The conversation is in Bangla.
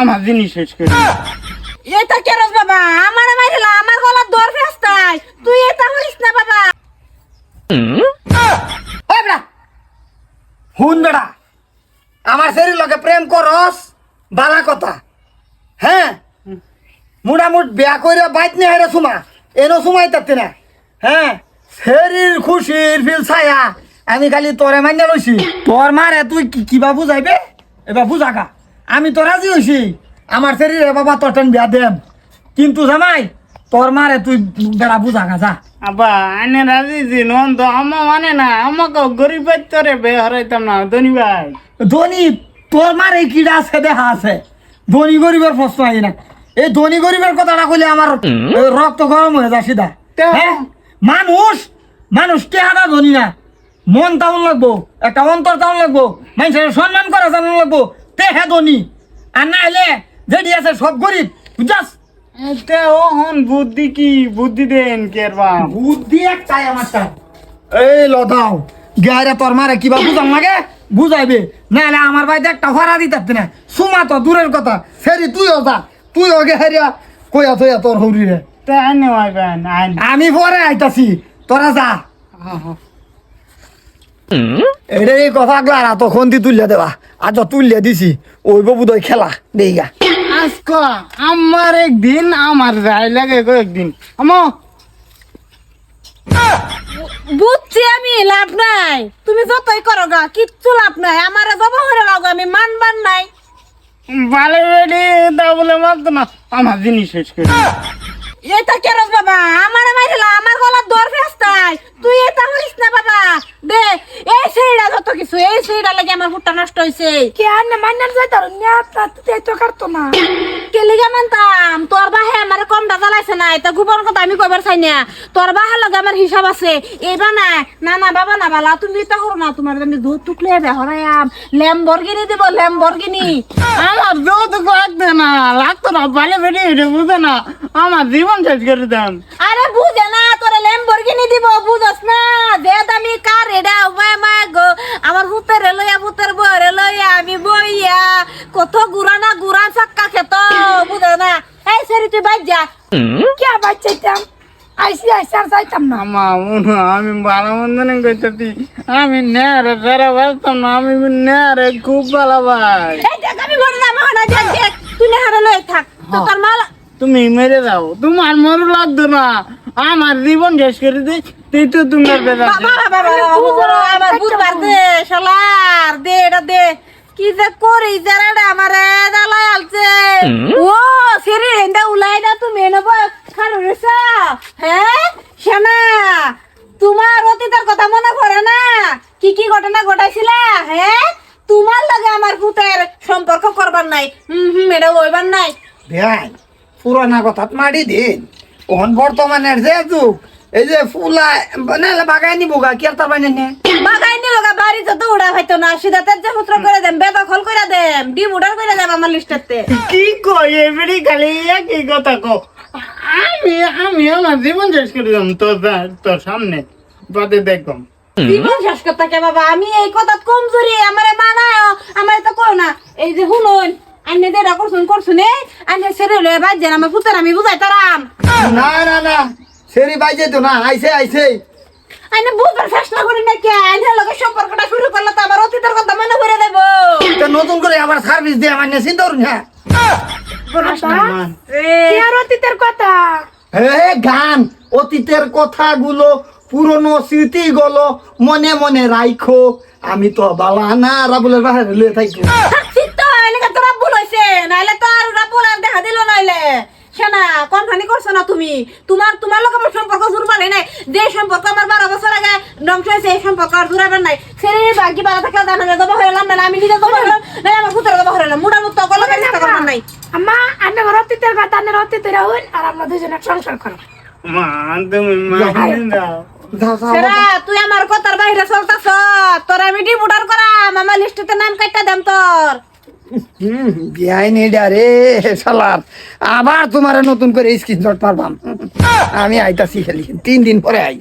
আমার জিনিস শেষ করে এটা কেরস বাবা আমার মাইলা আমার গলা দর ফেস্তাই তুই এটা হরিস না বাবা ওই বেটা হুন বেটা আমার শরীর লগে প্রেম করস বালা কথা হ্যাঁ মুড়ামুট বিয়া করে বাইত নিয়ে হেরে সুমা এনো সুমাই তাতে না হ্যাঁ শরীর খুশির ফিল ছায়া আমি খালি তোরে মাইনে লইছি তোর মারে তুই কিবা বুঝাইবে এবার বুঝাকা আমি তো রাজি হইছি আমার শরীরে বাবা তোর বিয়া দেম কিন্তু জামাই তোর মারে তুই বেড়া বুঝাকা যা আবা আনে রাজি জি নন তো আমা মানে না আমাকে গরিব বাচ্চারে বে হারাইতাম না ধনী ভাই ধনী তোর মারে কিডা আছে দেখা আছে ধনী গরিবের প্রশ্ন আই না এই ধনী গরিবের কথাটা কইলে আমার রক্ত গরম হয়ে যায় সিধা হ্যাঁ মানুষ মানুষ টেহারা ধনী না মন তাউন লাগবো একটা অন্তর তাউন লাগবো মানুষের সম্মান করা জানুন লাগবো তেহে ধনী আর না হলে যেটি আছে সব গরিব বুঝাস তে ও হন বুদ্ধি কি বুদ্ধি দেন কেরবা বুদ্ধি একটাই আমার তাই এই লদাও গায়ে তোর মারে কিবা বুঝাম লাগে বুঝাইবে নাহলে আমার বাড়িতে একটা ভাড়া দিতে না সুমা তো দূরের কথা সেরি তুইও যা তুইও গে হেরিয়া কইয়া থইয়া তোর হৌরি রে তে আনে আইবেন আইন আমি পরে আইতাছি তোরা যা এটা এই কথা গলা তখন দি তুললে দেবা আজ তুললে দিছি ওই বাবুদয় খেলা দেইগা আজকে আমার একদিন আমার যাই লাগে একদিন আমো বুঝছি আমি লাভ নাই তুমি যতই করো গা কিচ্ছু লাভ নাই আমার বাবা হরে লাগো আমি মানবার নাই ভালো বেড়ে তা বলে মারতো না আমার জিনিস শেষ করে এটা কেরস বাবা আমার মাইলা আমার গলা দর ফেস্তাই তুই এটা হরিস না বাবা দে এই সেইডা যত কিছু এই সেইডা লাগে আমার ফুটটা নষ্ট হইছে কে আর না মান্নার যাই তার না তুই তো কাটতো না কে লিগা মানতাম তোর বাহে আমার কম দাদা লাইছে না এটা গোপন কথা আমি কইবার চাই না তোর বাহার লগে আমার হিসাব আছে এইবা না না না বাবা না বালা তুমি এটা করো না তোমার আমি দুধ টুকলে বেহরায়াম ল্যাম্বরগিনি দেব ল্যাম্বরগিনি আমার যৌতুক লাগতো না লাগতো না ভালো বেড়ে এটা বুঝে না আমার জীবন শেষ করে দেন আরে বুঝে না তোরে ল্যাম্বরগিনি দিব বুঝছ না যে দামি কার এটা উপায় মা গো আমার ভূতের লইয়া ভূতের বরে লইয়া আমি বইয়া কত গুরানা গুরা চাক্কা খেত বুঝে না এই সেরি তুই বাইর যা কে বাচ্চাইতাম আইসি আর যাইতাম না আমি ভালো মন্দ নেই করতে আমি নেয়ারে সারা বাঁচতাম না আমি নেয়ারে খুব ভালো ভাই এই দেখ আমি মরে না মহানা দেখ দেখ তুই না হারা লই থাক তো তোর মাল তুমি মেরে দাও তোমার মরু লাগতো না আমার জীবন শেষ করে দিই তুই তো তোমার বেলা বাবা আমার বুঝবার দে শালার দে এটা দে কি যে করি যারা আমারে দালাই আলছে ও সেরে এন্ডা উলাই না তুমি নেব খানো রেসা হ্যাঁ শানা তোমার অতীতের কথা মনে পড়ে না কি কি ঘটনা ঘটাইছিলা হ্যাঁ তোমার লাগে আমার ভূতের সম্পর্ক করবার নাই এটা হইবার নাই ভাই পুরানা কথা মারি দিন কোন বর্তমানের যে যুগ এই যে ফুলা নাহলে বাগাই নিবো গা কি আর তার বাইনে নে বাগাই নিল গা বাড়ি যত উড়া হয়তো না সিধা তেজ পুত্র করে দেন বেদখল করে দেন ডিম উড়ার করে দেন আমার লিস্টাতে কি কই এবারে খালি একই কথা কো আমি আমি আমার জীবন শেষ করে দিলাম তোর সামনে বাদে দেখলাম জীবন শেষ করতে কে বাবা আমি এই কথা কমজোরি আমারে মানায় আমারে তো কো না এই যে শুনুন আন্নে দেড়া করছুন আন্নে ছেড়ে লয়ে বাদ যেন আমার পুত্র আমি বুঝাই তারাম না না না সেরি বাইজে তো না আইছে আইছে আন্নে বুঝবার চেষ্টা করি না কে আন্নে লগে সম্পর্কটা শুরু করলে তো আমার অতীতের কথা মনে করে দেব তো নতুন করে আবার সার্ভিস দিয়ে আমার নিয়ে চিন্তা করুন হ্যাঁ আর অতীতের কথা গান অতীতের কথাগুলো পুরনো স্মৃতিগুলো মনে মনে রাখো আমি তো বালা না রাবুলের বাহিরে লয়ে থাকি তো এলাকা তোরা ভুল হইছে নাইলে তো আর রাবুল আর দেখা দিল নাইলে সেনা কনফানি করছো না তুমি তোমার লোক আমার সম্পর্ক জুড়বার নাই যে সম্পর্ক আমার 12 বছর আগে ধ্বংস হয়েছে এই সম্পর্ক আর জুড়াবার নাই সেরে বাকি বালা থেকে জানা যায় দবা হইলাম না আমি নিজে দবা হইলাম না আমার পুত্র দবা হইলাম মুড়া মুক্ত কল চেষ্টা করবার নাই আম্মা আন্না অতীতের কথা আন্নার অতীতের হইন আর আমরা দুজনে সংসার করো মা তুমি মাইনে দাও সেরা তুই আমার কথার বাইরে চলতাছ তোর আমি ডিম উডার করাম আমার লিস্টে নাম কাটটা দেম তোর বিয়াই নেই রে শালার আবার তোমার নতুন করে স্ক্রিনশট পারবাম আমি আইতাছি খালি 3 দিন পরে আই